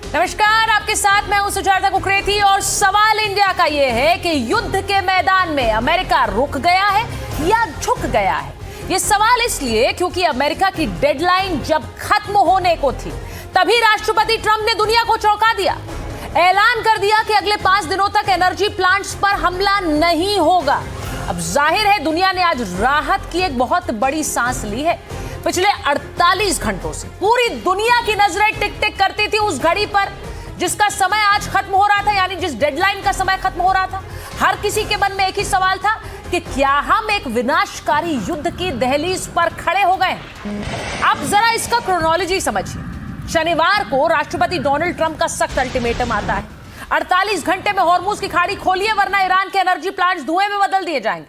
नमस्कार, आपके साथ मैं हूं सुजाता कुकरेती और सवाल इंडिया का यह है कि युद्ध के मैदान में अमेरिका रुक गया है या झुक गया है। यह सवाल इसलिए क्योंकि अमेरिका की डेडलाइन जब खत्म होने को थी तभी राष्ट्रपति ट्रंप ने दुनिया को चौंका दिया। ऐलान कर दिया कि अगले 5 दिनों तक एनर्जी प्लांट्स पर हमला नहीं होगा। अब जाहिर है दुनिया ने आज राहत की एक बहुत बड़ी सांस ली है। पिछले 48 घंटों से पूरी दुनिया की नजरें टिक टिक करती थी उस घड़ी पर जिसका समय आज खत्म हो रहा था, यानी जिस डेडलाइन का समय खत्म हो रहा था। हर किसी के मन में एक ही सवाल था कि क्या हम एक विनाशकारी युद्ध की दहलीज पर खड़े हो गए। आप जरा इसका क्रोनोलॉजी समझिए। शनिवार को राष्ट्रपति डोनाल्ड ट्रंप का सख्त अल्टीमेटम आता है। 48 घंटे में हॉर्मुज की खाड़ी खोलिए वरना ईरान के एनर्जी प्लांट्स धुएं में बदल दिए जाएंगे।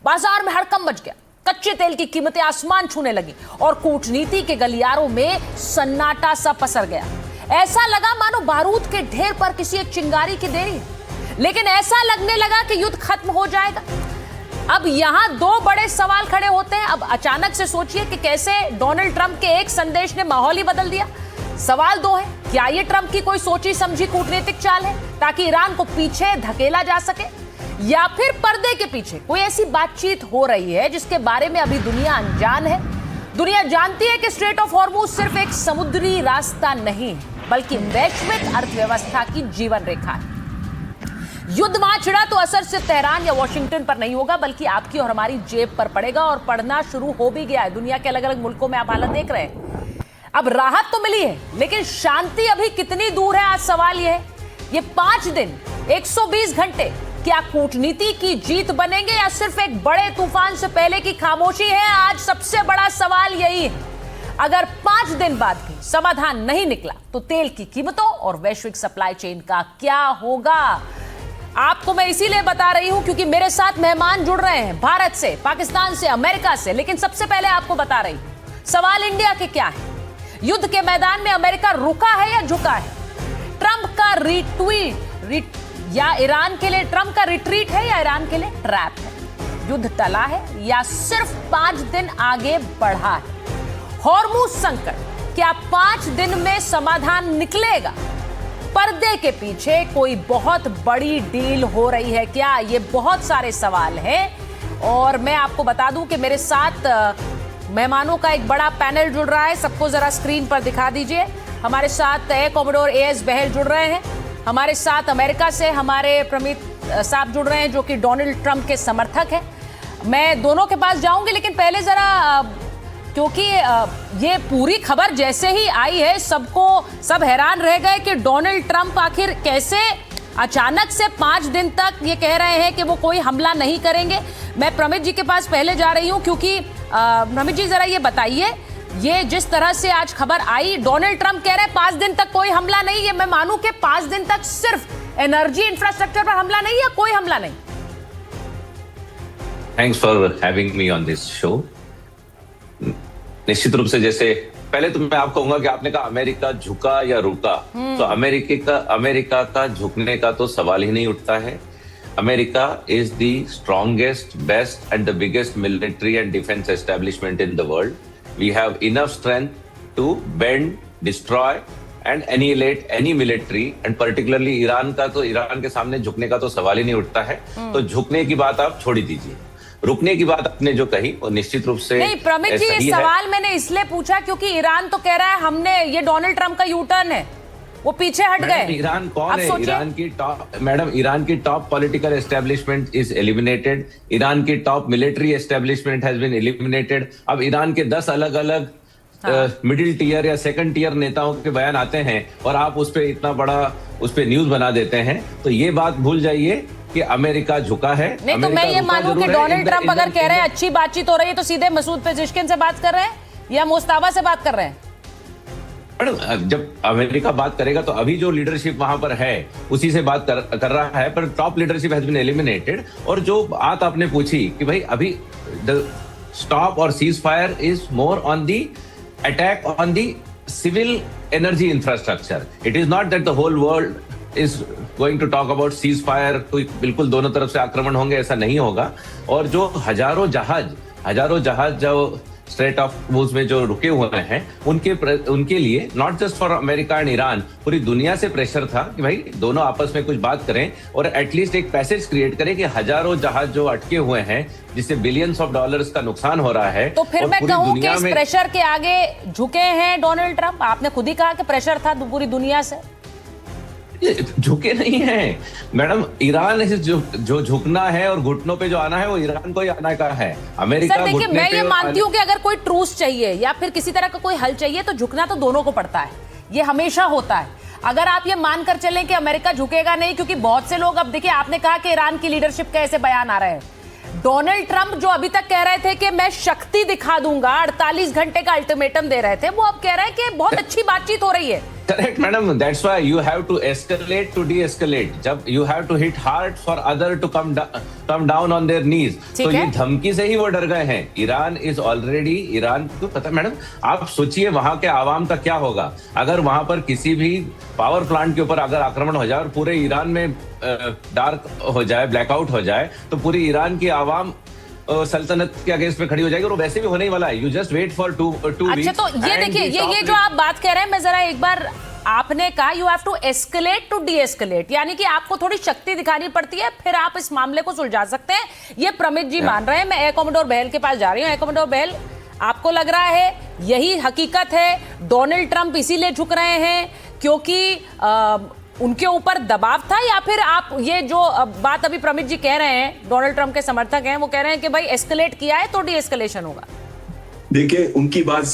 बाजार में हड़कंप मच गया, कच्चे तेल की कीमतें आसमान छूने लगी और कूटनीति के गलियारों में सन्नाटा सा पसर गया। ऐसा लगा मानो बारूद के ढेर पर किसी एक चिंगारी की देरी है। लेकिन ऐसा लगने लगा कि युद्ध खत्म हो जाएगा। अब यहां 2 बड़े सवाल खड़े होते हैं। अब अचानक से सोचिए कि कैसे डोनाल्ड ट्रंप के एक संदेश ने माहौल ही बदल दिया। सवाल 2 है, क्या यह ट्रंप की कोई सोची समझी कूटनीतिक चाल है ताकि ईरान को पीछे धकेला जा सके, या फिर पर्दे के पीछे कोई ऐसी बातचीत हो रही है जिसके बारे में अभी दुनिया अनजान है। दुनिया जानती है कि स्ट्रेट ऑफ हॉर्मुज सिर्फ एक समुद्री रास्ता नहीं बल्कि वैश्विक अर्थव्यवस्था की जीवन रेखा है। युद्ध वहां छिड़ा तो असर सिर्फ तेहरान या वॉशिंगटन पर नहीं होगा बल्कि आपकी और हमारी जेब पर पड़ेगा, और पड़ना शुरू हो भी गया है। दुनिया के अलग अलग मुल्कों में आप हालत देख रहे हैं। अब राहत तो मिली है लेकिन शांति अभी कितनी दूर है, आज सवाल यह है। ये 5 दिन 120 घंटे क्या कूटनीति की जीत बनेंगे या सिर्फ एक बड़े तूफान से पहले की खामोशी है? आज सबसे बड़ा सवाल यही है। अगर 5 दिन बाद भी समाधान नहीं निकला तो तेल की कीमतों और वैश्विक सप्लाई चेन का क्या होगा? आपको मैं इसीलिए बता रही हूं क्योंकि मेरे साथ मेहमान जुड़ रहे हैं भारत से, पाकिस्तान से, अमेरिका से। लेकिन सबसे पहले आपको बता रही हूं सवाल इंडिया के क्या है। युद्ध के मैदान में अमेरिका रुका है या झुका है? ट्रंप का रिट्वीट या ईरान के लिए ट्रंप का रिट्रीट है या ईरान के लिए ट्रैप है? युद्ध टला है या सिर्फ 5 दिन आगे बढ़ा है? हॉर्मुज संकट क्या 5 दिन में समाधान निकलेगा? पर्दे के पीछे कोई बहुत बड़ी डील हो रही है क्या? ये बहुत सारे सवाल हैं और मैं आपको बता दूं कि मेरे साथ मेहमानों का एक बड़ा पैनल जुड़ रहा है। सबको जरा स्क्रीन पर दिखा दीजिए। हमारे साथ एयर कॉमोडोर एएस बहल जुड़ रहे हैं। हमारे साथ अमेरिका से हमारे प्रमित साहब जुड़ रहे हैं जो कि डोनाल्ड ट्रंप के समर्थक हैं। मैं दोनों के पास जाऊंगी लेकिन पहले जरा क्योंकि ये पूरी खबर जैसे ही आई है सब हैरान रह गए कि डोनाल्ड ट्रंप आखिर कैसे अचानक से 5 दिन तक ये कह रहे हैं कि वो कोई हमला नहीं करेंगे। मैं प्रमित जी के पास पहले जा रही हूं क्योंकि प्रमित जी जरा ये बताइए, ये जिस तरह से आज खबर आई, डोनाल्ड ट्रंप कह रहे हैं 5 दिन तक कोई हमला नहीं। ये मैं मानूं कि 5 दिन तक सिर्फ एनर्जी इंफ्रास्ट्रक्चर पर हमला नहीं या कोई हमला नहीं? Thanks for having me on this show. निश्चित रूप से जैसे पहले तो मैं आपको कहूंगा कि आपने कहा अमेरिका झुका या रुका, तो अमेरिका का झुकने का तो सवाल ही नहीं उठता है। America is the strongest, best and the biggest military and defense establishment in the world. We have enough strength to bend, destroy and annihilate any military, and particularly Iran के सामने झुकने का तो सवाल ही नहीं उठता है। तो झुकने की बात आप छोड़ दीजिए। रुकने की बात आपने जो कही वो निश्चित रूप से नहीं। प्रमित जी, ये सवाल मैंने इसलिए पूछा क्योंकि ईरान तो कह रहा है हमने, ये डोनाल्ड ट्रंप का यू टर्न है, वो पीछे हट गए। ईरान कौन है? ईरान की top political establishment is eliminated. Iran की top military establishment has been eliminated. अब ईरान के 10 अलग अलग मिडिल टियर या सेकंड टियर नेताओं के बयान आते हैं और आप उस पर इतना बड़ा न्यूज बना देते हैं, तो ये बात भूल जाइए कि अमेरिका झुका है। नहीं तो मैं ये मानूं कि डोनाल्ड ट्रंप अगर कह रहे हैं अच्छी बातचीत हो रही है तो सीधे मसूद पेजिशकिन से बात कर रहे हैं या मुस्ताबा से बात कर रहे हैं? जब अमेरिका बात करेगा तो अभी जो लीडरशिप वहां पर है उसी से बात कर रहा है, पर top leadership has been eliminated. और जो बात आपने पूछी कि भाई अभी द स्टॉप और cease fire is more on the attack on the civil energy infrastructure. It is not that the whole world is going to talk about cease fire, कोई बिल्कुल दोनों तरफ से आक्रमण होंगे, ऐसा नहीं होगा। और जो हजारों जहाज जो स्ट्रेट ऑफ होर्मुज में जो रुके हुए हैं उनके लिए not just for America and Iran, पूरी दुनिया से प्रेशर था कि भाई दोनों आपस में कुछ बात करें और एटलीस्ट एक पैसेज क्रिएट करें कि हजारों जहाज जो अटके हुए हैं जिससे बिलियंस ऑफ डॉलर्स का नुकसान हो रहा है। तो फिर मैं कहूं कि इस प्रेशर के आगे झुके हैं डोनाल्ड ट्रंप। आपने खुद ही कहा कि प्रेशर था पूरी दुनिया से। झुके नहीं है मैडम, ईरान जो झुकना है और घुटनों पे जो आना है वो ईरान को ही आना का है। अमेरिका सर देखिए, मैं ये मानती हूँ कि अगर कोई ट्रूस चाहिए या फिर किसी तरह का कोई हल चाहिए तो झुकना तो दोनों को पड़ता है, ये हमेशा होता है। अगर आप ये मानकर चलें कि अमेरिका झुकेगा नहीं, क्योंकि बहुत से लोग, अब देखिए आपने कहा कि ईरान की लीडरशिप का ऐसे बयान आ रहे हैं। डोनाल्ड ट्रंप जो अभी तक कह रहे थे कि मैं शक्ति दिखा दूंगा, 48 घंटे का अल्टीमेटम दे रहे थे, वो अब कह रहे हैं कि बहुत अच्छी बातचीत हो रही है। Correct, madam. That's why you have to escalate to de-escalate. जब you have to hit hard for other to come down on their knees. तो ये धमकी से ही वो डर गए हैं। ईरान को पता है मैडम, आप सोचिए वहां के आवाम का क्या होगा अगर वहां पर किसी भी पावर प्लांट के ऊपर अगर आक्रमण हो जाए और पूरे ईरान में डार्क हो जाए, ब्लैकआउट हो जाए, तो पूरी ईरान की आवाम सल्तनत के अगेंस्ट में खड़ी हो जाएगी और वैसे भी होने ही वाला है। You just wait for two अच्छा, तो ये देखिए, ये जो आप बात कह रहे हैं, मैं जरा एक बार, आपने कहा you have to escalate to de-escalate, यानी कि आपको थोड़ी शक्ति दिखानी पड़ती है, फिर आप इस मामले को सुलझा सकते हैं, ये प्रमित जी मान रहे हैं। मैं एयर कॉमोडोर बहल के पास जा रही हूँ। एयर कॉमोडोर बहल, आपको लग रहा है यही हकीकत है, डोनाल्ड ट्रंप इसीलिए झुक रहे हैं क्योंकि उनके ऊपर दबाव था, या फिर आप ये जो बात अभी प्रमित जी कह रहे हैं, डोनाल्ड ट्रंप के समर्थक हैं, वो कह रहे हैं कि भाई एस्केलेट किया है तो डी एस्केलेशन होगा? देखिए, उनकी बात,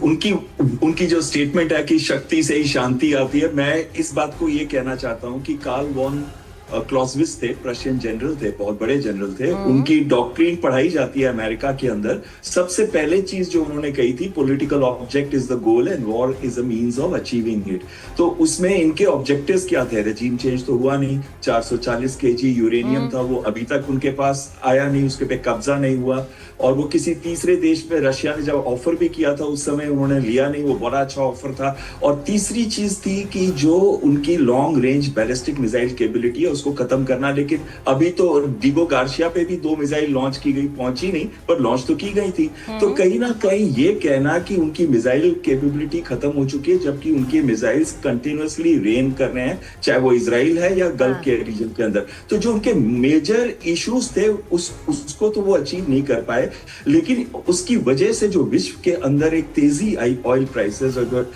उनकी जो स्टेटमेंट है कि शक्ति से ही शांति आती है, मैं इस बात को ये कहना चाहता हूं कि कार्ल वॉन क्लॉज़विट्ज़ थे, प्रशियन जनरल थे, बहुत बड़े जनरल थे। उनकी डॉक्ट्रिन पढ़ाई जाती है अमेरिका के अंदर। सबसे पहले चीज जो उन्होंने कही थी, political object is the goal and war is a means of achieving it. तो उसमें इनके ऑब्जेक्टिव्स क्या थे? रेजिम चेंज तो हुआ नहीं, 440 केजी यूरेनियम था, वो अभी तक उनके पास आया नहीं, उसके पे कब्जा नहीं हुआ, और वो किसी तीसरे देश पे, रशिया ने जब ऑफर भी किया था उस समय उन्होंने लिया नहीं, वो बड़ा अच्छा ऑफर था। और तीसरी चीज थी कि जो उनकी long range ballistic missile capability है उसको खत्म करना। लेकिन अभी तो डिगो गार्सिया पे भी 2 मिसाइल लॉन्च की गई, पहुंची नहीं पर लॉन्च तो की गई थी। तो कहीं ना कहीं ये कहना कि उनकी मिसाइल कैपेबिलिटी खत्म हो चुकी है, जबकि उनके मिसाइल्स कंटिन्यूअसली रेन कर रहे हैं, चाहे वो इजराइल है या गल्फ के रीजन के अंदर। तो जो उनके मेजर इश्यूज थे उसको तो वो अचीव नहीं कर पाए, लेकिन उसकी वजह से जो विश्व के अंदर एक तेजी आई ऑयल प्राइसेस, अगर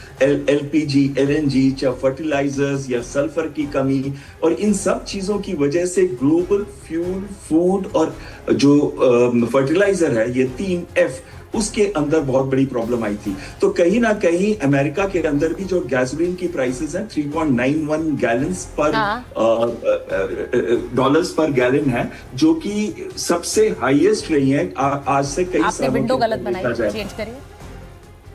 एलपीजी, एलएनजी, चाहे फर्टिलाइजर्स या सल्फर की कमी, और इन सब चीजों की वजह से ग्लोबल फ्यूल, फूड और जो फर्टिलाइजर है, ये 3F, उसके अंदर बहुत बड़ी प्रॉब्लम आई थी। तो कहीं ना कहीं अमेरिका के अंदर भी जो गैसोलीन की प्राइसेस हैं 3.91 गैलन्स पर डॉलर्स पर गैलन है, जो कि सबसे हाईएस्ट रही है आज से कई सालों। आपने विंडो गलत बनाई, चेंज करिए।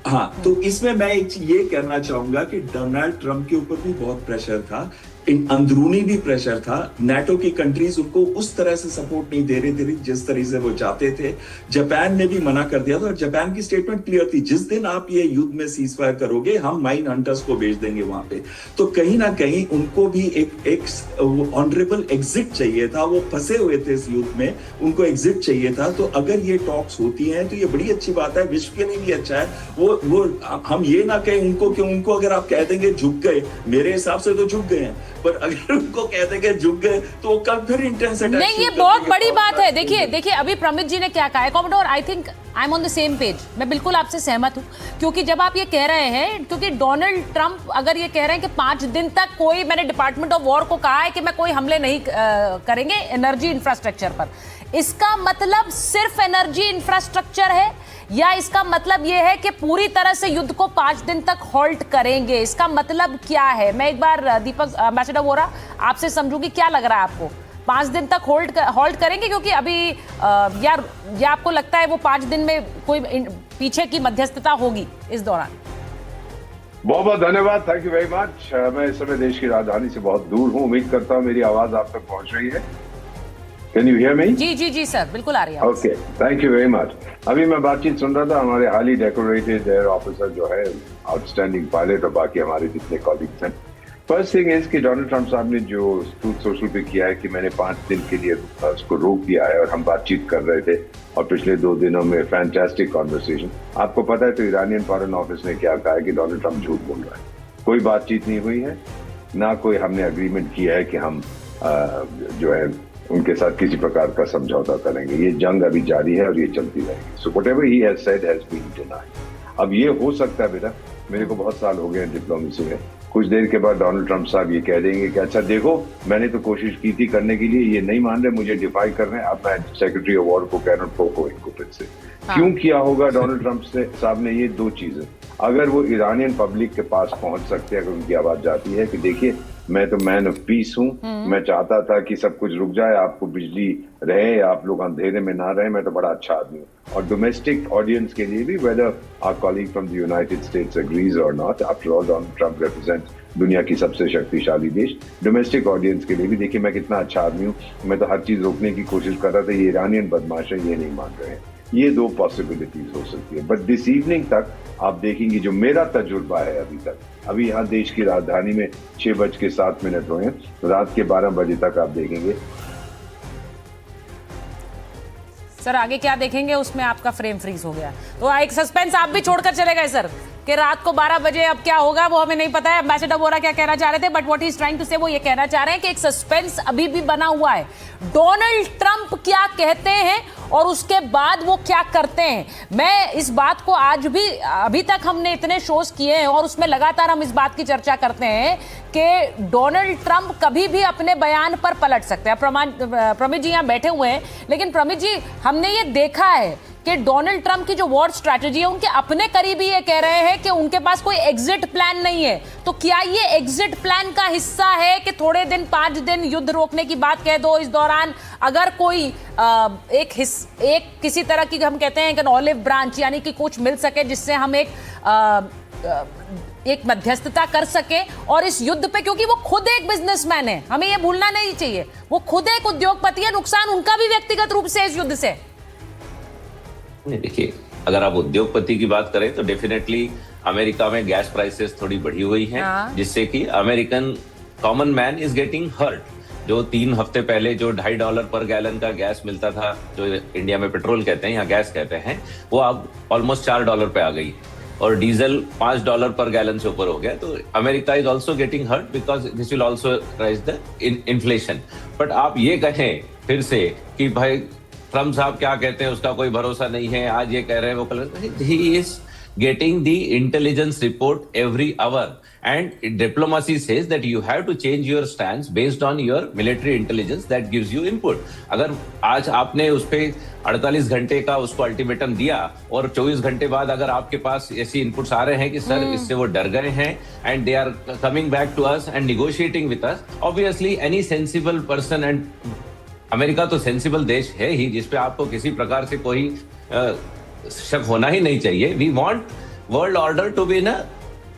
हाँ, तो इसमें मैं ये कहना चाहूंगा कि डोनाल्ड ट्रंप के ऊपर भी बहुत प्रेशर था, अंदरूनी भी प्रेशर था। नाटो की कंट्रीज उनको उस तरह से सपोर्ट नहीं दे रही थी जिस तरह से वो चाहते थे। जापान ने भी मना कर दिया था, और जापान की स्टेटमेंट क्लियर थी, जिस दिन आप ये युद्ध में सीज फायर करोगे हम माइन हंटर्स को भेज देंगे वहां पे। तो कहीं ना कहीं उनको भी एक ऑनरेबल एग्जिट चाहिए था, वो फंसे हुए थे इस युद्ध में, उनको एग्जिट चाहिए था। तो अगर ये टॉक्स होती हैं तो ये बड़ी अच्छी बात है, विश्व के लिए भी अच्छा है। वो हम ये ना कहें उनको कि उनको अगर आप कह देंगे झुक गए, मेरे हिसाब से तो झुक गए हैं, पर अगर उनको कह देंगे झुक गए तो कल फिर इंटेंस अटैक नहीं, ये बहुत बड़ी बात है। देखिए अभी प्रमित जी ने क्या कहा है, commodore, I think I am on the same page, मैं बिल्कुल आपसे सहमत हूं। क्योंकि जब आप ये कह रहे हैं, क्योंकि डोनाल्ड ट्रंप अगर ये कह रहे हैं कि 5 दिन तक कोई, मैंने डिपार्टमेंट ऑफ वॉर को कहा है कि मैं कोई हमले नहीं करेंगे एनर्जी इंफ्रास्ट्रक्चर पर, इसका मतलब सिर्फ एनर्जी इंफ्रास्ट्रक्चर है, या इसका मतलब यह है कि पूरी तरह से युद्ध को 5 दिन तक होल्ड करेंगे? इसका मतलब क्या है? मैं एक बार दीपक एम्बेसडर वोरा आपसे समझूंगी, क्या लग रहा है आपको? 5 दिन तक होल्ड करेंगे? क्योंकि अभी या आपको लगता है वो 5 दिन में कोई पीछे की मध्यस्थता होगी इस दौरान? बहुत बहुत धन्यवाद, थैंक यू वेरी मच। मैं इस समय देश की राजधानी से बहुत दूर हूँ, उम्मीद करता हूँ मेरी आवाज आप तक पहुंच रही है। Can you hear me? जी सर, बिल्कुल आ रही है। Okay, thank you very much. अभी मैं बातचीत सुन रहा था, हमारे हाल ही डेकोरेटेड एयर ऑफिसर जो है, आउटस्टैंडिंग पायलट, और बाकी हमारे जितने कॉलीग्स हैं, फर्स्ट थिंग इज कि डोनाल्ड ट्रंप साहब ने जो ट्रूथ सोशल पे किया है कि मैंने 5 दिन के लिए उसको रोक दिया है और हम बातचीत कर रहे थे और पिछले 2 दिनों में फैंटास्टिक कॉन्वर्सेशन। आपको पता है तो ईरानियन फॉरेन ऑफिस ने क्या कहा है कि डोनाल्ड ट्रंप झूठ बोल रहा है। कोई बातचीत नहीं हुई है, ना कोई हमने अग्रीमेंट किया है कि हम जो है उनके साथ किसी प्रकार का समझौता करेंगे। ये जंग अभी जारी है और ये चलती रहेगी। So whatever he has said has been denied. अब ये हो सकता है बेटा, मेरे को बहुत साल हो गए हैं डिप्लोमेसी में, कुछ देर के बाद डोनाल्ड ट्रंप साहब ये कह देंगे कि अच्छा देखो मैंने तो कोशिश की थी करने के लिए, ये नहीं मान रहे, मुझे डिफाई कर रहे हैं, अब मैं सेक्रेटरी ऑफ वॉर को कैन नॉट पोको इनको फिर से। क्यों किया होगा डोनाल्ड ट्रंप साहब ने ये 2 चीजें? अगर वो ईरानियन पब्लिक के पास पहुंच सकते हैं, अगर उनकी आवाज जाती है कि देखिए मैं तो मैन ऑफ पीस हूँ, मैं चाहता था कि सब कुछ रुक जाए, आपको बिजली रहे, आप लोग अंधेरे में ना रहे, मैं तो बड़ा अच्छा आदमी हूँ। और डोमेस्टिक ऑडियंस के लिए भी, whether our colleague from the United States agrees और not, after all Donald Trump represents दुनिया की सबसे शक्तिशाली देश, डोमेस्टिक ऑडियंस के लिए भी देखिए मैं कितना अच्छा आदमी हूँ, मैं तो हर चीज रोकने की कोशिश कर रहा था, ये ईरानियन बदमाश है, ये नहीं मान रहे हैं। ये 2 पॉसिबिलिटीज हो सकती है। बट दिस इवनिंग तक आप देखेंगे, जो मेरा तजुर्बा है अभी तक, अभी यहाँ देश की राजधानी में 6:07 हुए हैं, रात के 12 बजे तक आप देखेंगे। सर आगे क्या देखेंगे उसमें आपका फ्रेम फ्रीज हो गया, तो एक सस्पेंस आप भी छोड़कर चले गए सर कि रात को 12 बजे अब क्या होगा वो हमें नहीं पता है। एम्बेसडर बोरा क्या कहना चाह रहे थे, but what he is trying to say वो ये कहना चाह रहे हैं कि एक सस्पेंस अभी भी बना हुआ है। डोनाल्ड ट्रंप क्या कहते हैं और उसके बाद वो क्या करते हैं। मैं इस बात को आज भी, अभी तक हमने इतने शोज किए हैं और उसमें लगातार हम इस बात की चर्चा करते हैं कि डोनाल्ड ट्रंप कभी भी अपने बयान पर पलट सकते हैं। प्रमित जी यहाँ बैठे हुए हैं, लेकिन प्रमित जी हमने ये देखा है कि डोनाल्ड ट्रंप की जो वॉर स्ट्रैटेजी है, उनके अपने करीबी ये कह रहे हैं कि उनके पास कोई एग्जिट प्लान नहीं है। तो क्या ये एग्जिट प्लान का हिस्सा है कि थोड़े दिन 5 दिन युद्ध रोकने की बात कह दो, इस दौरान अगर कोई एक किसी तरह की, हम कहते हैं कि ऑलिव ब्रांच, यानी कि कुछ मिल सके जिससे हम एक मध्यस्थता कर सके और इस युद्ध पे, क्योंकि वो खुद एक बिजनेसमैन है, हमें ये भूलना नहीं चाहिए, वो खुद एक उद्योगपति है, नुकसान उनका भी व्यक्तिगत रूप से इस युद्ध से। देखिए, अगर आप उद्योगपति की बात करें तो डेफिनेटली अमेरिका में गैस प्राइसेस थोड़ी बढ़ी हुई हैं, जिससे कि American common man is getting hurt. जो 3 हफ्ते पहले जो $2.5 पर गैलन का गैस मिलता था, जो इंडिया में पेट्रोल कहते हैं, यहाँ गैस कहते हैं, वो अब ऑलमोस्ट $4 पे आ गई और डीजल $5 पर गैलन से ऊपर हो गया। तो America is also getting hurt because this will also raise the inflation. But आप ये कहें फिर से कि भाई ट्रम्प साहब क्या कहते हैं उसका कोई भरोसा नहीं है, आज ये कह रहे हैं वो कल, he is getting the intelligence report every hour and diplomacy says that you have to change your stance based on your military intelligence that gives you input। अगर आज आपने उस पे 48 घंटे का उसको अल्टीमेटम दिया और 24 घंटे बाद अगर आपके पास ऐसी इनपुट्स आ रहे हैं कि सर इससे वो डर गए हैं and they are coming back to us and negotiating with us, obviously any sensible person, and America तो सेंसिबल देश है ही जिसपे आपको किसी प्रकार से कोई शक होना ही नहीं चाहिए। We want world order to be in a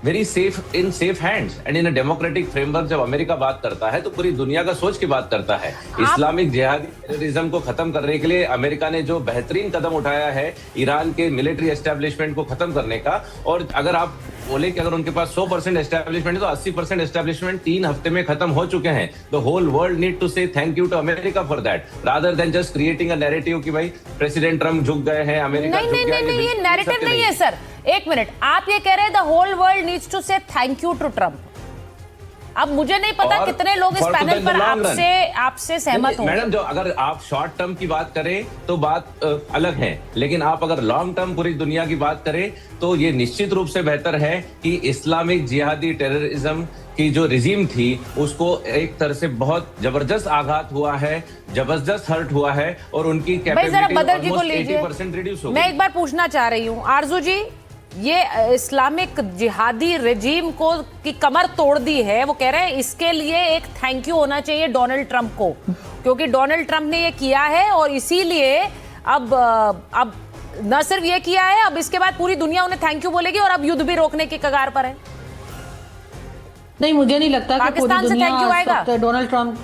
very safe hands and in a democratic framework. जब अमेरिका बात करता है तो पूरी दुनिया का सोच की बात करता है। इस्लामिक जिहादी टेररिज्म को खत्म करने के लिए अमेरिका ने जो बेहतरीन कदम उठाया है ईरान के मिलिट्री एस्टेब्लिशमेंट को खत्म करने का, और अगर आप बोले कि अगर उनके पास 100% एस्टेब्लिशमेंट है तो 80% एस्टेब्लिशमेंट 3 हफ्ते में खत्म हो चुके हैं। The whole world need to say thank you to America for that rather than just creating a narrative कि भाई प्रेसिडेंट ट्रम्प झुक गए हैं, अमेरिका झुक गया। नहीं, ये नैरेटिव नहीं है सर। एक मिनट, आप ये कह रहे हैं the whole world needs to say thank you to Trump. अब मुझे नहीं पता कितने लोग इस पैनल पर आपसे सहमत होंगे। मैडम, जो अगर आप शॉर्ट टर्म की बात करें तो बात अलग है, लेकिन आप अगर लॉन्ग टर्म पूरी दुनिया की बात करें तो ये निश्चित रूप से बेहतर है कि इस्लामिक जिहादी टेररिज्म की जो रिजीम थी उसको एक तरह से बहुत जबरदस्त आघात हुआ है, जबरदस्त हर्ट हुआ है और उनकी कैपेबिलिटी ऑलमोस्ट 80% रिड्यूस हो गई। मैं एक बार पूछना चाह रही हूँ आरजू जी, ये इस्लामिक जिहादी रेजिम को की कमर तोड़ दी है, वो कह रहे हैं इसके लिए एक थैंक यू होना चाहिए डोनाल्ड ट्रंप को, क्योंकि डोनाल्ड ट्रंप ने ये किया है और इसीलिए अब न सिर्फ ये किया है, अब इसके बाद पूरी दुनिया उन्हें थैंक यू बोलेगी और अब युद्ध भी रोकने की कगार पर है। नहीं, मुझे नहीं लगता कि पूरी दुनिया थैंक यू आएगा डोनाल्ड ट्रंप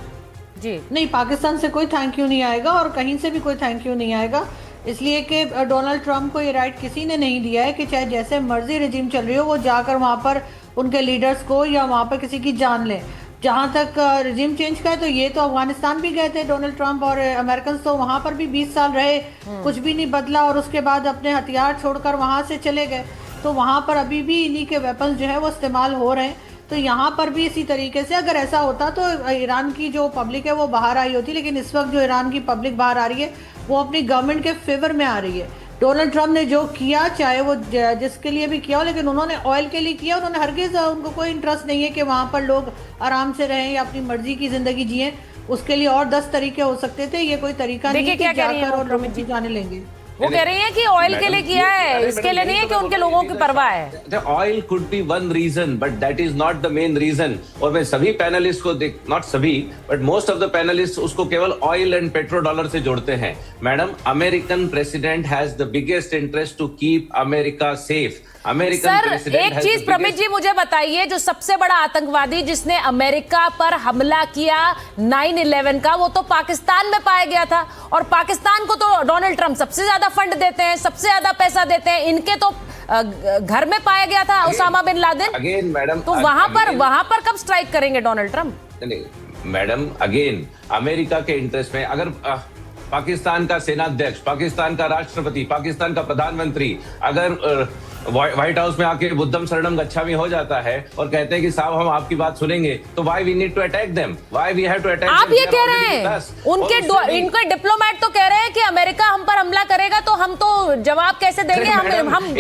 जी। नहीं, पाकिस्तान से कोई थैंक यू नहीं आएगा और कहीं से भी कोई थैंक यू नहीं आएगा, इसलिए कि डोनाल्ड ट्रंप को ये राइट किसी ने नहीं दिया है कि चाहे जैसे मर्जी रेजिम चल रही हो वो जाकर वहाँ पर उनके लीडर्स को या वहाँ पर किसी की जान लें। जहाँ तक रिजीम चेंज का है तो ये तो अफगानिस्तान भी गए थे डोनाल्ड ट्रंप और अमेरिकन, तो वहाँ पर भी 20 साल रहे, कुछ भी नहीं बदला और उसके बाद अपने हथियार छोड़कर वहाँ से चले गए। तो वहाँ पर अभी भी इन्हीं के वेपन्स जो है वो इस्तेमाल हो रहे हैं। तो यहाँ पर भी इसी तरीके से अगर ऐसा होता तो ईरान की जो पब्लिक है वो बाहर आई होती, लेकिन इस वक्त जो ईरान की पब्लिक बाहर आ रही है वो अपनी गवर्नमेंट के फेवर में आ रही है। डोनाल्ड ट्रंप ने जो किया, चाहे वो जिसके लिए भी किया हो, लेकिन उन्होंने ऑयल के लिए किया। उन्होंने हरगिज़, उनको कोई इंटरेस्ट नहीं है कि वहाँ पर लोग आराम से रहें या अपनी मर्जी की ज़िंदगी जिएं। उसके लिए और 10 तरीके हो सकते थे, ये कोई तरीका नहीं है कि जाकर और लोगों की जाने लेंगे। वो कह रही है कि ऑयल के लिए किया है, इसके लिए नहीं है कि उनके लोगों की परवाह है। Oil could be one reason but that is not the main reason. और मैं सभी पैनलिस्ट को देख, नॉट सभी but most of the panellist उसको केवल ऑयल एंड पेट्रो डॉलर से जोड़ते हैं। Madam, American president has the biggest interest to keep America safe. Sir एक चीज प्रमित जी मुझे बताइए, जो सबसे बड़ा आतंकवादी जिसने अमेरिका पर हमला किया 9/11 का, वो तो पाकिस्तान में पाया गया था। और पाकिस्तान को तो डोनाल्ड ट्रंप सबसे ज्यादा फंड देते हैं, सबसे ज्यादा पैसा देते हैं। इनके तो घर में पाया गया था Osama bin Laden. Again madam, तो वहां पर कब स्ट्राइक करेंगे Donald Trump? Madam, again America के इंटरेस्ट में अगर पाकिस्तान का सेनाध्यक्ष, पाकिस्तान का राष्ट्रपति, पाकिस्तान का प्रधानमंत्री अगर व्हाइट हाउस में आके बुद्धम शरणम गच्छामि हो जाता है और कहते हैं कि साहब हम आपकी बात सुनेंगे, तो why we need to attack them, why we have to attack. आप ये कह रहे हैं, इनके डिप्लोमेट तो कह रहे हैं कि अमेरिका हम पर हमला करेगा तो हम तो जवाब कैसे देंगे, हम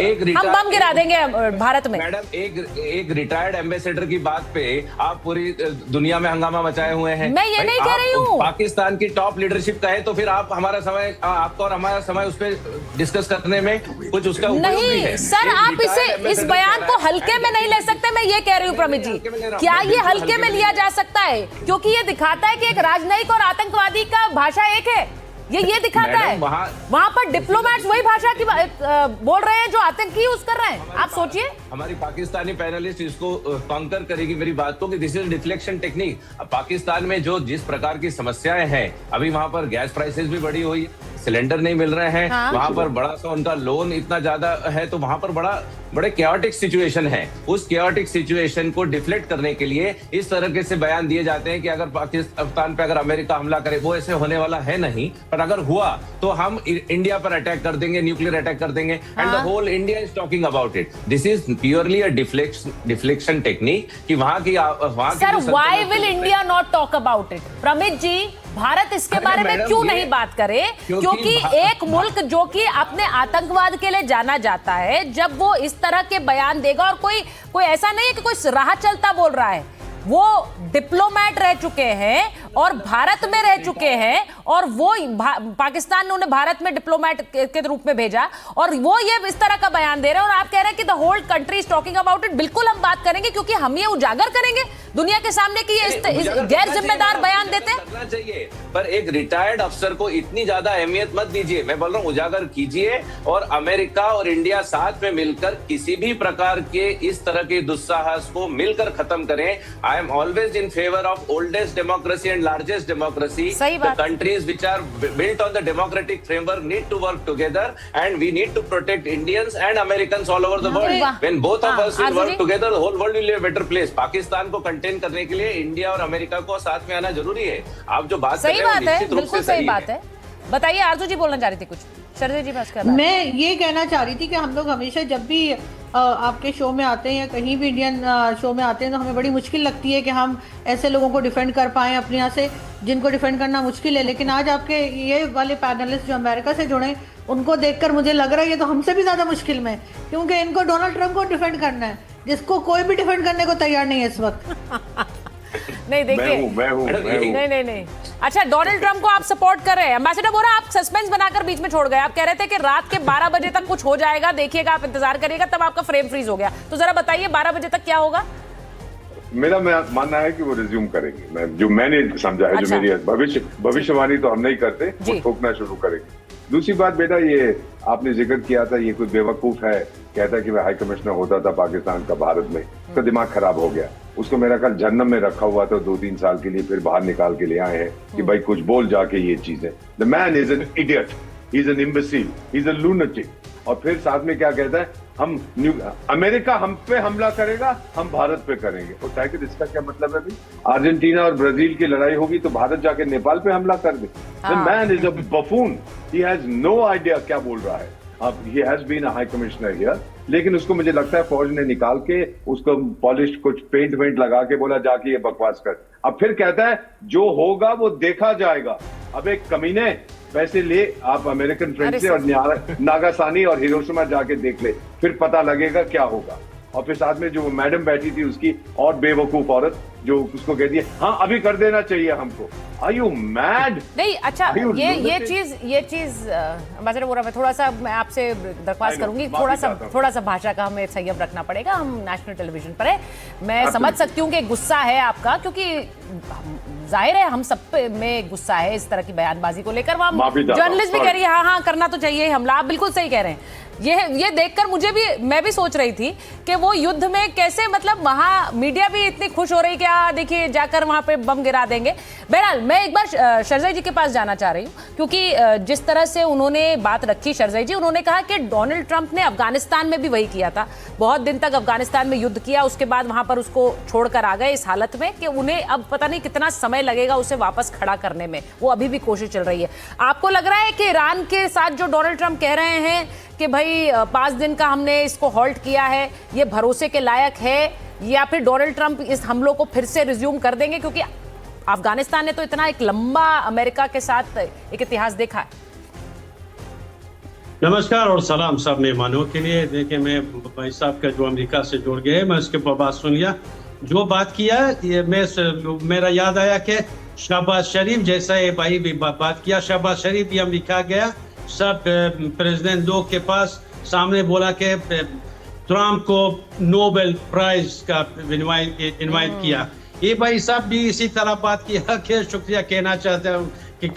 बम गिरा देंगे भारत में। मैडम, एक रिटायर्ड एम्बेसडर की बात पे आप पूरी दुनिया में हंगामा मचाए हुए हैं। मैं ये नहीं कह रही हूँ। पाकिस्तान की टॉप लीडरशिप कहे तो फिर आप हमारा समय, आपका और हमारा समय उस पर डिस्कस करने में कुछ उसका नहीं। सर आप इस बयान को हल्के में नहीं ले सकते, मैं ये कह रही हूँ प्रमित जी। क्या ये हल्के में लिया जा सकता है? क्योंकि ये दिखाता है कि एक राजनयिक और आतंकवादी का भाषा एक है। ये दिखाता है। वहां पर डिप्लोमेट्स वही भाषा की बोल रहे हैं जो आतंकी यूज कर रहे हैं। आप सोचिए, हमारी पाकिस्तानी पैनलिस्ट इसको काउंटर करेगी मेरी बात को कि this is deflection technique. Pakistan में जो जिस प्रकार की समस्याएं हैं, अभी वहां पर गैस प्राइसेस भी बढ़ी हुई है, सिलेंडर नहीं मिल रहे हैं, हाँ। वहां पर बड़ा सा उनका लोन इतना ज्यादा है, तो वहां पर बड़े कैओटिक सिचुएशन है। उस कैओटिक सिचुएशन को डिफ्लेक्ट करने के लिए इस तरह से बयान दिए जाते हैं कि अगर पाकिस्तान पे अगर अमेरिका हमला करे, वो ऐसे होने वाला है नहीं, पर अगर हुआ तो हम इंडिया पर अटैक कर देंगे, न्यूक्लियर अटैक कर देंगे, and the whole India is talking about it. This is purely a deflection technique कि वहां की sir, why will India not talk about it? Pramit ji, Bharat इसके बारे में क्यों नहीं बात करे? क्योंकि एक मुल्क जो कि अपने आतंकवाद के लिए जाना जाता है, जब वो इस तरह के बयान देगा, और कोई ऐसा नहीं है कि कोई राह चलता बोल रहा है, वो डिप्लोमेट रह चुके हैं और भारत में रह चुके हैं, और वो पाकिस्तान ने उन्हें भारत में डिप्लोमेट के रूप में भेजा, और वो ये इस तरह का बयान दे रहे हैं, और आप कह रहे हैं कि the whole country is talking about it. बिल्कुल हम बात करेंगे, क्योंकि हम ये उजागर करेंगे दुनिया के सामने कि ये गैर जिम्मेदार बयान देते हैं। करना चाहिए, पर एक रिटायर्ड अफसर को इतनी ज्यादा अहमियत मत दीजिए। मैं बोल रहा हूँ उजागर कीजिए, और अमेरिका और इंडिया साथ में मिलकर किसी भी प्रकार के इस तरह के दुस्साहस को मिलकर खत्म करें। I am always in favor of oldest democracy and largest democracy. The countries which are built on the democratic framework need to work together, and we need to protect Indians and Americans all over the world. When both of us will work together, the whole world will be a better place. Pakistan को contain करने के लिए India और America को साथ में आना जरूरी है। आप जो बात कर रहे हैं निश्चित रूप से सही बात है। बताइए, आरजू जी बोलना चाह रही थी कुछ। शरदे जी बात कर रहे हैं। मैं ये कहना चाह रही थी कि हम लोग हमेशा जब भी आपके शो में आते हैं या कहीं भी इंडियन शो में आते हैं, तो हमें बड़ी मुश्किल लगती है कि हम ऐसे लोगों को डिफेंड कर पाएं अपने यहाँ से जिनको डिफेंड करना मुश्किल है। लेकिन आज आपके ये वाले पैनलिस्ट जो अमेरिका से जुड़े, उनको देखकर मुझे लग रहा है ये तो हमसे भी ज़्यादा मुश्किल में, क्योंकि इनको डोनाल्ड ट्रंप को डिफेंड करना है, जिसको कोई भी डिफेंड करने को तैयार नहीं है इस वक्त। नहीं, देखिए, नहीं। अच्छा, डोनाल्ड ट्रंप को आप सपोर्ट कर रहे हैं। एम्बेसडर बोरा, आप सस्पेंस बनाकर बीच में छोड़ गए। आप कह रहे थे कि रात के 12 बजे तक कुछ हो जाएगा, देखिएगा, आप इंतजार करिएगा, तब आपका फ्रेम फ्रीज हो गया। तो जरा बताइए 12 बजे तक क्या होगा? मेरा मानना है कि वो रिज्यूम करेंगे। जो मैंने समझा है, जो मेरी भविष्यवाणी तो हम नहीं करते, वो ठोकना शुरू करेंगे। दूसरी बात बेटा, ये आपने जिक्र किया था, ये कोई बेवकूफ है कहता है कि वह हाई कमिश्नर होता था पाकिस्तान का भारत में, उसका दिमाग खराब हो गया। उसको मेरा ख्याल जहन्नम में रखा हुआ था 2-3 साल के लिए, फिर बाहर निकाल के ले आए हैं कि भाई कुछ बोल जाके ये चीजें। The man is an idiot, he is an imbecile, he is a lunatic. और फिर साथ में क्या कहता है, अमेरिका हम पे हमला करेगा, हम भारत पे करेंगे। और टाइगर, इसका क्या मतलब है? अभी अर्जेंटीना और ब्राजील की लड़ाई होगी तो भारत जाके नेपाल पे हमला कर दे। The man is a buffoon, he has no idea क्या बोल रहा है। अब he has been a high commissioner here, लेकिन उसको मुझे लगता है फौज ने निकाल के उसको पॉलिश कुछ पेंट वेंट लगा के बोला जाके ये बकवास कर। अब फिर कहता है जो होगा वो देखा जाएगा। अब एक कमीने, पैसे ले आप अमेरिकन फ्रेंड से और नागासानी और हिरोशिमा जाके देख ले, फिर पता लगेगा क्या होगा। और फिर साथ में जो मैडम बैठी थी उसकी और बेवकूफ औरत जो उसको कहती है हाँ अभी कर देना चाहिए हमको। Are you mad? नहीं, अच्छा, ये चीज अंबासडर वोरा, मैं थोड़ा सा मैं आपसे दरख्वास्त करूंगी, थोड़ा सा भाषा का हमें संयम रखना पड़ेगा। हम नेशनल टेलीविजन पर है, मैं समझ सकती हूँ कि गुस्सा है आपका, क्योंकि जाहिर है हम सब में गुस्सा है इस तरह की बयानबाजी को लेकर। वहाँ जर्नलिस्ट भी कह रही है हाँ करना तो चाहिए हमला। आप बिल्कुल सही कह रहे हैं। ये देखकर मैं भी सोच रही थी कि वो युद्ध में कैसे, मतलब वहां मीडिया भी इतनी खुश हो रही कि देखिए जाकर वहां पे बम गिरा देंगे। बहरहाल मैं एक बार शरजई जी के पास जाना चाह रही हूँ, क्योंकि जिस तरह से उन्होंने बात रखी शरजई जी, उन्होंने कहा कि डोनाल्ड ट्रंप ने अफगानिस्तान में भी वही किया था, बहुत दिन तक अफगानिस्तान में युद्ध किया, उसके बाद वहां पर उसको छोड़कर आ गए इस हालत में कि उन्हें अब पता नहीं कितना समय लगेगा उसे वापस खड़ा करने में। वो अभी भी कोशिश चल रही है। आपको लग रहा है कि ईरान के साथ जो डोनाल्ड ट्रंप कह रहे हैं कि भाई 5 दिन का हमने इसको हॉल्ट किया है, ये भरोसे के लायक है, या फिर डोनाल्ड ट्रंप इस हमलों को फिर से रिज्यूम कर देंगे? क्योंकि अफगानिस्तान ने तो इतना एक लंबा अमेरिका के साथ एक इतिहास देखा है। नमस्कार और सलाम सब मेहमानों के लिए। देखिए, मैं भाई साहब का जो अमेरिका से जुड़ गए, मैं उसके ऊपर बात सुन लिया, जो बात किया ये मेरा याद आया कि शहबाज शरीफ जैसा ये भाई भी बात किया। शहबाज शरीफ भी अमेरिका गया, सब प्रेसिडेंट लोग के पास सामने बोला कि ट्रम्प को नोबेल प्राइज का इनवाइट किया। ये भाई साहब भी इसी तरह बात किया कि शुक्रिया कहना चाहता हूँ कि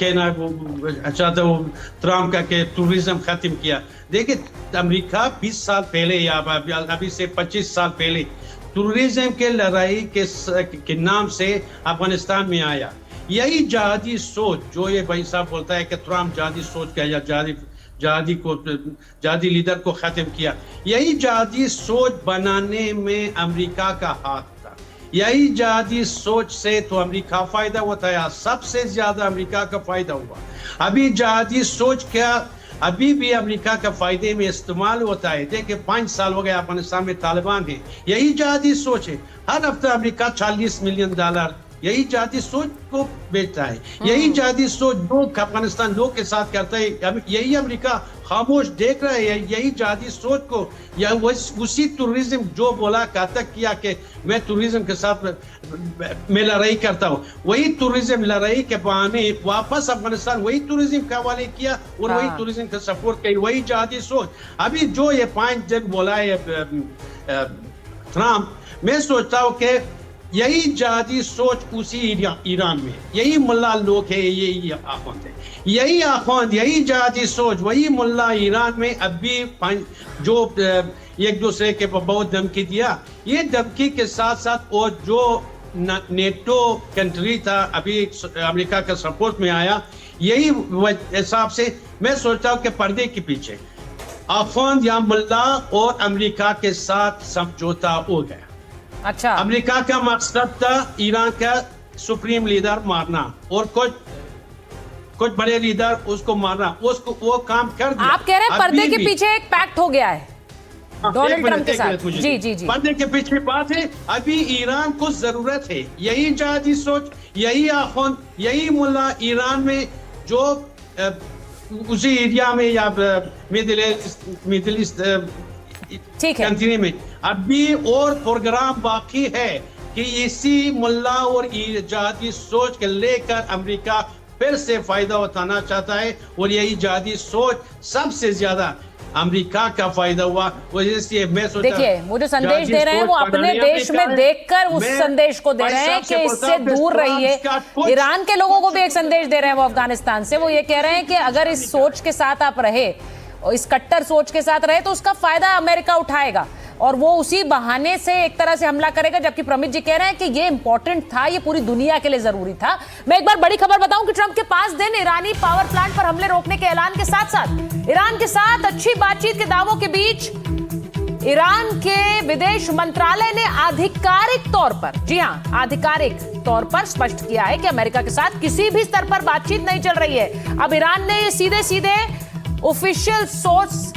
ट्रम्प का के टूरिज्म खत्म किया। देखिए, अमेरिका 20 साल पहले या अभी से 25 साल पहले टूरिज्म के लड़ाई के नाम से अफगानिस्तान में आया। यही जहादी सोच जो ये भाई साहब बोलता है कि ट्रम्प जहादी सोच का या जहादी लीडर को खत्म किया, यही जहादी सोच बनाने में अमेरिका का हाथ था। यही जहादी सोच से तो अमेरिका फायदा उठाया, सबसे ज्यादा अमेरिका का फायदा हुआ। अभी जहादी सोच क्या अभी भी अमेरिका का फायदे में इस्तेमाल होता है। देखिए, 5 साल हो गए अफगानिस्तान में तालिबान है, यही जहादी सोच है। हर हफ्ता अमेरिका $40 मिलियन यही जाति सोच को बेचता है। यही जाति सोच जो अफगानिस्तान लोग के साथ करता है, यही अमेरिका खामोश देख रहा है। यही जाति सोच को या उसी टूरिज्म जो बोला कहता किया कि मैं टूरिज्म के साथ मैं लड़ाई करता हूँ, वही टूरिज्म लड़ाई के बहाने वापस अफगानिस्तान वही टूरिज्म का हवाले किया और वही टूरिज्म का सपोर्ट किया। वही जाति सोच अभी जो ये 5 दिन बोला है ट्रम्प, मैं सोचता हूँ कि यही जहादी सोच उसी ईरान में, यही मुल्ला लोग है, यही आखोंद है, यही आखोंद, यही जहादी सोच, वही मुल्ला ईरान में अभी जो एक दूसरे के बहुत धमकी दिया। ये धमकी के साथ साथ और जो नेटो कंट्री था अभी अमेरिका का सपोर्ट में आया, यही हिसाब से मैं सोचता हूँ कि पर्दे के पीछे आखोंद या मुल्ला और अमेरिका के साथ समझौता हो गया। अच्छा, अमेरिका का मकसद था ईरान का सुप्रीम लीडर मारना और कुछ बड़े लीडर उसको मारना, उसको वो काम कर दिया। आप कह रहे हैं पर्दे के पीछे एक पैक्ट हो गया है डोनाल्ड ट्रम्प के साथ? जी जी जी, पर्दे के पीछे बात है। अभी ईरान को जरूरत है यही जहादी सोच, यही आखोंद, यही मुल्ला ईरान में जो उसी एरिया में या मिडिल ईस्ट कंट्री में अभी और प्रोग्राम बाकी है कि इसी मुल्ला और जहादी सोच के लेकर अमेरिका फिर से फायदा उठाना चाहता है और यही जहादी सोच सबसे ज्यादा अमेरिका का फायदा हुआ। वजह से मैं सोचता, देखिए वो जो संदेश दे रहे हैं वो अपने देश में देखकर उस संदेश को दे रहे हैं कि इससे दूर रहिए। ईरान के लोगों को भी एक संदेश दे रहे हैं वो अफगानिस्तान से, वो ये कह रहे हैं कि अगर इस सोच के साथ आप रहे और इस कट्टर सोच के साथ रहे तो उसका फायदा अमेरिका उठाएगा और वो उसी बहाने से एक तरह से हमला करेगा। जबकि प्रमित जी कह रहे हैं कि ये इंपॉर्टेंट था, ये पूरी दुनिया के लिए जरूरी था। मैं एक बार बड़ी खबर बताऊं कि ट्रंप के 5 दिन ईरानी पावर प्लांट पर हमले रोकने के ऐलान के साथ साथ ईरान के साथ अच्छी बातचीत के दावों के बीच ईरान के विदेश मंत्रालय ने आधिकारिक तौर पर, जी हां, आधिकारिक तौर पर स्पष्ट किया है कि अमेरिका के साथ किसी भी स्तर पर बातचीत नहीं चल रही है। अब ईरान ने ये सीधे सीधे ऑफिशियल सोर्स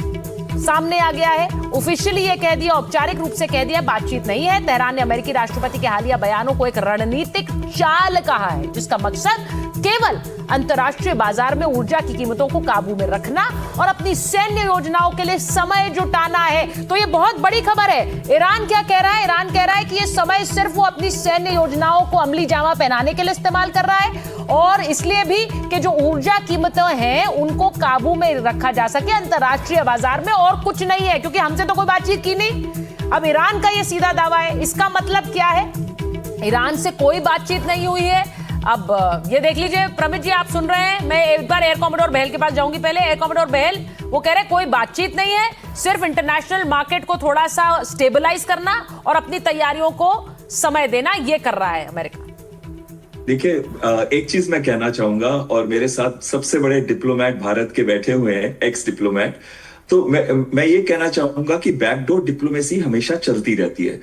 सामने आ गया है, ऑफिशियली ये कह दिया, औपचारिक रूप से कह दिया बातचीत नहीं है। तेहरान ने अमेरिकी राष्ट्रपति के हालिया बयानों को एक रणनीतिक चाल कहा है, जिसका मकसद केवल अंतर्राष्ट्रीय बाजार में ऊर्जा की कीमतों को काबू में रखना और अपनी सैन्य योजनाओं के लिए समय जुटाना है। तो ये बहुत बड़ी खबर है। ईरान क्या कह रहा है? ईरान कह रहा है कि ये समय सिर्फ वो अपनी सैन्य योजनाओं को अमली जामा पहनाने के लिए इस्तेमाल कर रहा है, और इसलिए भी कि जो ऊर्जा कीमतें हैं उनको काबू में रखा जा सके अंतर्राष्ट्रीय बाजार में, और कुछ नहीं है, क्योंकि हमसे तो कोई बातचीत की नहीं। अब ईरान का ये सीधा दावा है। इसका मतलब क्या है? ईरान से कोई बातचीत नहीं हुई है। अब ये देख लीजिए प्रमित जी, आप सुन रहे हैं। मैं एक बार एयर कॉमोडोर बहल के पास जाऊंगी। पहले एयर कॉमोडोर बहल, वो कह रहे कोई बातचीत नहीं है, सिर्फ इंटरनेशनल मार्केट को थोड़ा सा स्टेबलाइज करना और अपनी तैयारियों को समय देना, ये कर रहा है अमेरिका। देखिए, एक चीज मैं कहना चाहूंगा, और मेरे साथ सबसे बड़े डिप्लोमेट भारत के बैठे हुए हैं, एक्स डिप्लोमेट, तो मैं ये कहना चाहूंगा कि बैकडोर डिप्लोमेसी हमेशा चलती रहती है।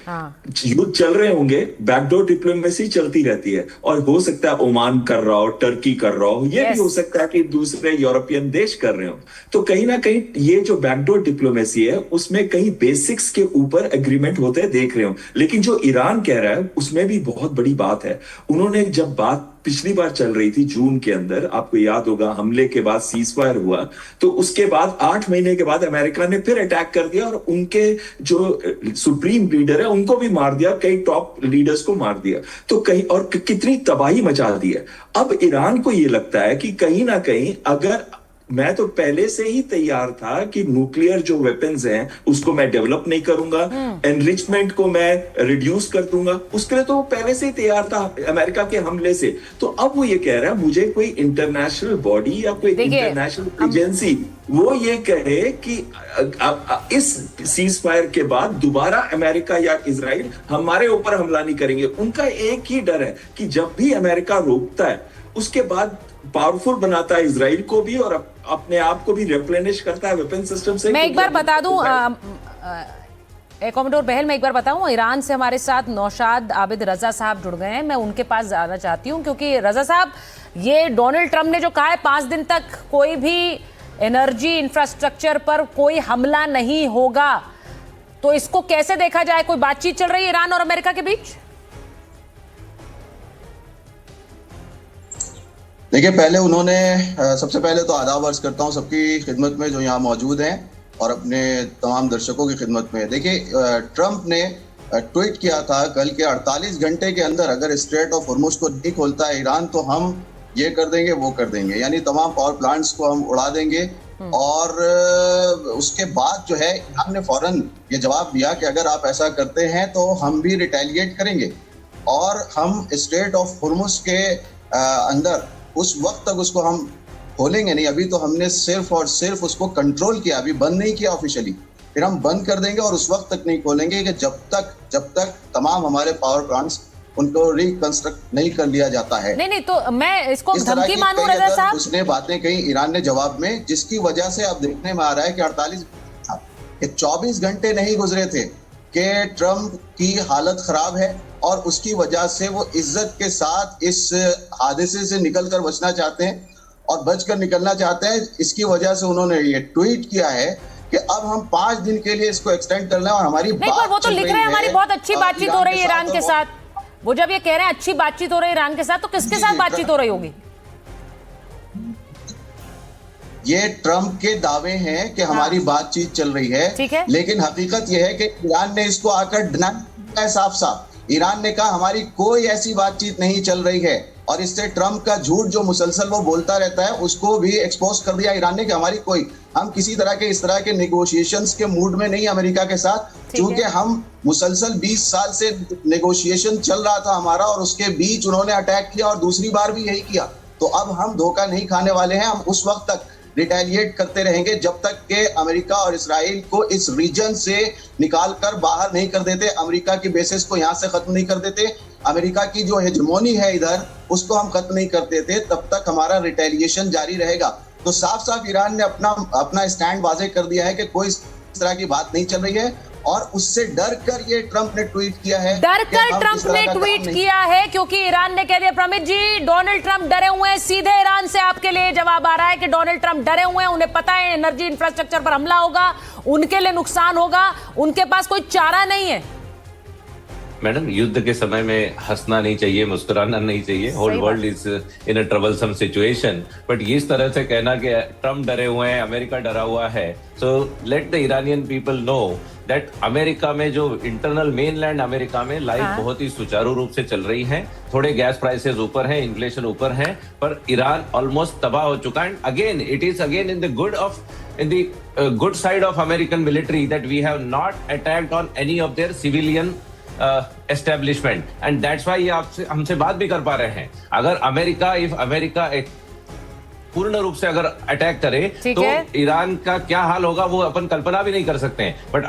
युद्ध चल रहे होंगे, बैकडोर डिप्लोमेसी चलती रहती है, और हो सकता है ओमान कर रहा हो, टर्की कर रहा हो, ये भी हो सकता है कि दूसरे यूरोपियन देश कर रहे हो। तो कहीं ना कहीं ये जो बैकडोर डिप्लोमेसी है, उसमें कहीं बेसिक्स के ऊपर एग्रीमेंट होते देख रहे हो। लेकिन जो ईरान कह रहा है उसमें भी बहुत बड़ी बात है। उन्होंने जब बात पिछली बार चल रही थी जून के अंदर, आपको याद होगा, हमले के बाद सीजफायर हुआ, तो उसके बाद 8 महीने के बाद अमेरिका ने फिर अटैक कर दिया और उनके जो सुप्रीम लीडर है उनको भी मार दिया, कई टॉप लीडर्स को मार दिया। तो कहीं और कितनी तबाही मचा दी है। अब ईरान को यह लगता है कि कहीं ना कहीं, अगर मैं तो पहले से ही तैयार था कि न्यूक्लियर जो वेपन्स हैं उसको मैं डेवलप नहीं करूंगा, एनरिचमेंट को मैं रिड्यूस कर दूंगा, उसके लिए तो वो पहले से ही तैयार था अमेरिका के हमले से। तो अब वो ये कह रहा है मुझे कोई इंटरनेशनल बॉडी या कोई इंटरनेशनल एजेंसी वो ये कहे कि इस सीज फायर के बाद दोबारा अमेरिका या इजराइल हमारे ऊपर हमला नहीं करेंगे। उनका एक ही डर है कि जब भी अमेरिका रोकता है उसके बाद पावरफुल बनाता है इजराइल को भी और अपने आप को भी रिप्लेनिश करता है वेपन सिस्टम से। मैं एक बार बता दूं, कॉमोडोर बहल, मैं एक बार बताऊं, ईरान से हमारे साथ नौशाद आबिद रजा साहब जुड़ गए हैं। मैं उनके पास जाना चाहती हूं, क्योंकि रजा साहब, ये डोनाल्ड ट्रंप ने जो कहा है 5 दिन तक कोई भी एनर्जी इंफ्रास्ट्रक्चर पर कोई हमला नहीं होगा, तो इसको कैसे देखा जाए? कोई बातचीत चल रही है ईरान और अमेरिका के बीच? देखिए, पहले उन्होंने सबसे पहले तो आदाब अर्ज करता हूँ सबकी खिदमत में जो यहाँ मौजूद हैं और अपने तमाम दर्शकों की खिदमत में। देखिए, ट्रंप ने ट्वीट किया था कल के 48 घंटे के अंदर अगर स्ट्रेट ऑफ हॉर्मुज़ को नहीं खोलता है ईरान तो हम ये कर देंगे वो कर देंगे, यानी तमाम पावर प्लांट्स को हम उड़ा देंगे। और उसके बाद जो है ईरान ने फौरन ये जवाब दिया कि अगर आप ऐसा करते हैं तो हम भी रिटेलिएट करेंगे और हम स्ट्रेट ऑफ हॉर्मुज़ के अंदर उस वक्त तक उसको हम खोलेंगे नहीं। अभी तो हमने सिर्फ और सिर्फ उसको कंट्रोल किया, अभी बंद नहीं किया ऑफिशियली, फिर हम बंद कर देंगे और उस वक्त तक नहीं खोलेंगे कि जब तक तमाम हमारे पावर प्लांट्स उनको रिकंस्ट्रक्ट नहीं कर लिया जाता है। नहीं, तो मैं इसको धमकी मानूं रजा साहब? उसने बातें कही ईरान ने जवाब में, जिसकी वजह से अब देखने में आ रहा है कि 24 घंटे नहीं गुजरे थे कि ट्रंप की हालत खराब है और उसकी वजह से वो इज्जत के साथ इस हादसे से निकलकर बचना चाहते हैं और बचकर निकलना चाहते हैं। इसकी वजह से उन्होंने ये ट्वीट किया है कि अब हम 5 दिन के लिए इसको एक्सटेंड कर लें और हमारी नहीं, पर वो तो लिख रहे हैं हमारी बहुत अच्छी बातचीत हो रही है ईरान के साथ। वो जब ये कह रहे हैं अच्छी बातचीत हो रही है ईरान के साथ, तो किसके साथ बातचीत हो रही होगी? ये ट्रंप के दावे हैं कि हमारी बातचीत चल रही है, ठीक है, लेकिन हकीकत ये है कि ईरान ने इसको आकर डिनाई किया है साफ। ईरान ने कहा हमारी कोई ऐसी बातचीत नहीं चल रही है और इससे ट्रंप का झूठ जो मुसलसल वो बोलता रहता है उसको भी एक्सपोज कर दिया ईरान ने कि हमारी कोई, हम किसी तरह के इस तरह के नेगोशिएशंस के मूड में नहीं अमेरिका के साथ, क्योंकि हम मुसलसल 20 साल से नेगोशिएशन चल रहा था हमारा और उसके बीच उन्होंने अटैक किया और दूसरी बार भी यही किया। तो अब हम धोखा नहीं खाने वाले हैं, हम उस वक्त तक रिटेलिएट करते रहेंगे जब तक कि अमेरिका और इजराइल को इस रीजन से निकाल कर बाहर नहीं कर देते, अमेरिका की बेसिस को यहाँ से खत्म नहीं कर देते, अमेरिका की जो हेजमोनी है इधर उसको हम खत्म नहीं कर देते, तब तक हमारा रिटेलिएशन जारी रहेगा। तो साफ साफ ईरान ने अपना स्टैंड वाजे कर दिया है कि कोई इस तरह की बात नहीं चल रही है और उससे डर कर ये ट्रंप ने ट्वीट किया है। डर कि कर हम ट्रंप इस तरह ने का काम ट्वीट नहीं- किया है क्योंकि ईरान ने कह दिया प्रमित जी डोनाल्ड ट्रंप डरे हुए हैं, सीधे ईरान से आपके लिए जवाब आ रहा है कि डोनाल्ड ट्रंप डरे हुए हैं, उन्हें पता है एनर्जी इंफ्रास्ट्रक्चर पर हमला होगा, उनके लिए नुकसान होगा, उनके पास कोई चारा नहीं है। मैडम, युद्ध के समय में हंसना नहीं चाहिए, मुस्कुराना नहीं चाहिए। Whole world is in a troublesome situation, but इस तरह से कहना कि ट्रम्प डरे हुए हैं, अमेरिका डरा हुआ है, so let the Iranian people know that America में जो इंटरनल मेनलैंड अमेरिका में लाइफ बहुत ही सुचारू रूप से चल रही है। थोड़े गैस प्राइसेस ऊपर हैं, इन्फ्लेशन ऊपर है, पर ईरान ऑलमोस्ट तबाह हो चुका है। Again it is again in the good side of American military that we have not attacked on any of their civilian establishment, and that's why ये आपसे हमसे बात भी कर पा रहे हैं। अगर अमेरिका एक पूर्ण रूप से अगर अटैक करे तो ईरान का क्या हाल होगा वो अपन कल्पना भी नहीं कर सकते हैं। But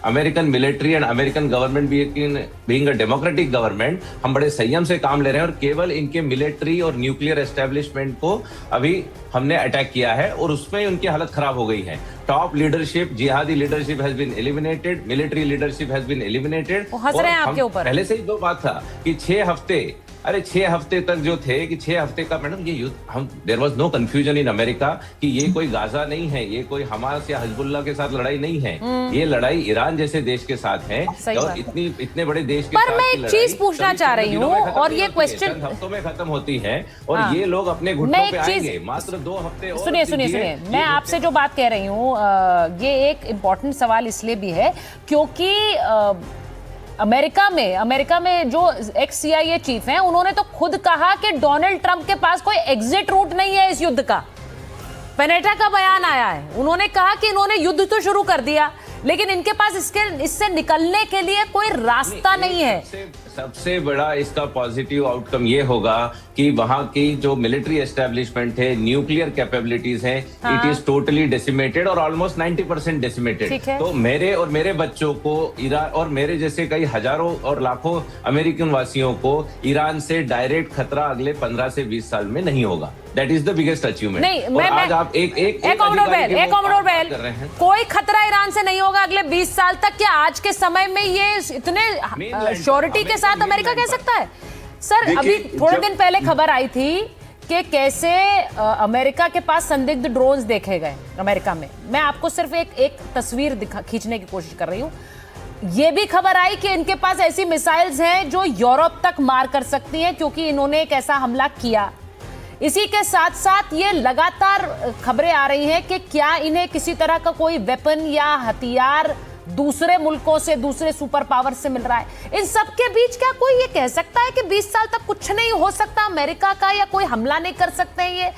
American military and American government being a democratic government, हम बड़े संयम से काम ले रहे हैं और केवल इनके मिलिट्री और न्यूक्लियर एस्टेब्लिशमेंट को अभी हमने अटैक किया है और उसमें उनकी हालत खराब हो गई है। टॉप लीडरशिप, जिहादी leadership has been eliminated, military leadership has been eliminated. हंस रहे हैं आपके ऊपर। पहले से ही दो बात था कि 6 हफ्ते तक जो थे कि 6 हफ्ते का मैडम ये युद्ध, हम there was no confusion in America कि ये कोई गाजा नहीं है, ये कोई हमास या हिजबुल्ला के साथ लड़ाई नहीं है, ये लड़ाई ईरान जैसे देश के साथ है और इतने बड़े देश के साथ। पर मैं एक चीज पूछना चाह रही हूँ और ये क्वेश्चन हफ्तों में खत्म होती है और ये लोग अपने घुटनों पे आएंगे मात्र 2 हफ्ते और। सुनिए, मैं आपसे जो बात कह रही हूँ ये एक इम्पोर्टेंट सवाल इसलिए भी है क्योंकि अमेरिका में जो एक्स CIA चीफ हैं उन्होंने तो खुद कहा कि डोनाल्ड ट्रंप के पास कोई एग्जिट रूट नहीं है इस युद्ध का। पेनेटा का बयान आया है, उन्होंने कहा कि इन्होंने युद्ध तो शुरू कर दिया लेकिन इनके पास इससे निकलने के लिए कोई रास्ता नहीं है। सबसे बड़ा इसका पॉजिटिव आउटकम ये होगा कि वहां की जो मिलिट्री एस्टेब्लिशमेंट है, न्यूक्लियर कैपेबिलिटीज हैं, इट इज टोटली डेसिमेटेड और ऑलमोस्ट 90% डेसिमेटेड। तो मेरे बच्चों को ईरान और मेरे जैसे कई हजारों और लाखों अमेरिकन वासियों को ईरान से डायरेक्ट खतरा अगले 15 से 20 साल में नहीं होगा। That is the biggest achievement. नहीं, आज आप एक कॉमोडोर बेल, कोई खतरा ईरान से नहीं होगा अगले 20 साल तक। क्या आज के समय में ये इतने श्योरिटी के साथ अमेरिका कह सकता है? सर, अभी थोड़े दिन पहले खबर आई थी कि कैसे अमेरिका के पास संदिग्ध ड्रोन्स देखे गए अमेरिका में। मैं आपको सिर्फ एक तस्वीर खींचने की कोशिश कर रही हूँ। ये भी खबर आई कि इनके पास ऐसी मिसाइल्स हैं जो यूरोप तक मार कर सकती हैं क्योंकि इन्होंने एक ऐसा हमला किया। इसी के साथ साथ ये लगातार खबरें आ रही हैं कि क्या इन्हें किसी तरह का कोई वेपन या हथियार दूसरे मुल्कों से, दूसरे सुपर पावर से मिल रहा है। इन सब के बीच क्या कोई ये कह सकता है कि 20 साल तक कुछ नहीं हो सकता अमेरिका का, या कोई हमला नहीं कर सकते हैं ये?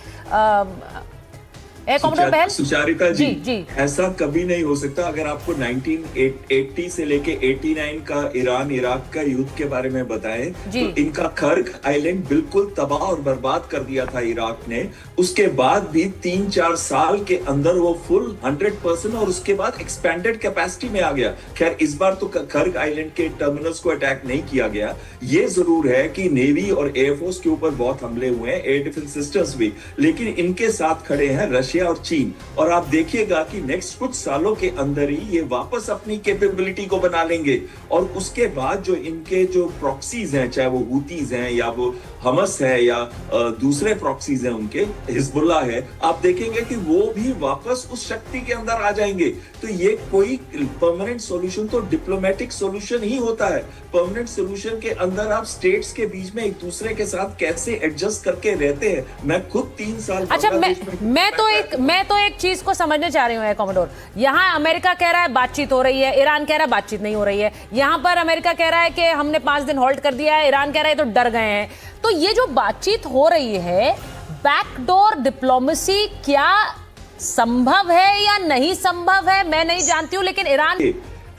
सुचारिता जी, ऐसा कभी नहीं हो सकता। अगर आपको 1980 से लेके 89 का ईरान इराक का युद्ध के बारे में बताएं तो इनका कर्क आइलैंड बिल्कुल तबाह और बर्बाद कर दिया था इराक ने। उसके बाद भी 3-4 साल के अंदर वो फुल 100% और उसके बाद एक्सपेंडेड कैपेसिटी में आ गया। खैर इस बार तो कर्क आइलैंड के टर्मिनल्स को अटैक नहीं किया गया। ये जरूर है कि नेवी और एयरफोर्स के ऊपर बहुत हमले हुए हैं, एयर डिफेंस सिस्टम्स भी, लेकिन इनके साथ खड़े हैं रशिया और चीन। और आप देखिएगा कि नेक्स्ट कुछ सालों के अंदर ही ये वापस अपनी कैपेबिलिटी को बना लेंगे। और उसके बाद जो इनके जो प्रॉक्सीज हैं, चाहे वो हूतीज हैं या वो हमस है या दूसरे प्रॉक्सीज हैं उनके, हिजबुल्लाह है, आप देखेंगे कि वो भी वापस उस शक्ति के अंदर आ जाएंगे। तो ये कोई परमानेंट सॉल्यूशन तो डिप्लोमेटिक सॉल्यूशन ही होता है। परमानेंट सॉल्यूशन के अंदर आप स्टेट्स के बीच में एक दूसरे के साथ कैसे एडजस्ट करके रहते हैं। मैं खुद 3 साल अच्छा, मैं तो एक चीज को समझने चाह रही हूँ कॉमोडोर। यहाँ अमेरिका कह रहा है बातचीत हो रही है, ईरान कह रहा है बातचीत नहीं हो रही है। यहाँ पर अमेरिका कह रहा है कि हमने 5 दिन होल्ड कर दिया है, ईरान कह रहा है तो डर गए हैं। तो ये जो बातचीत हो रही है, बैकडोर डिप्लोमेसी, क्या संभव है या नहीं संभव है मैं नहीं जानती हूँ, लेकिन ईरान,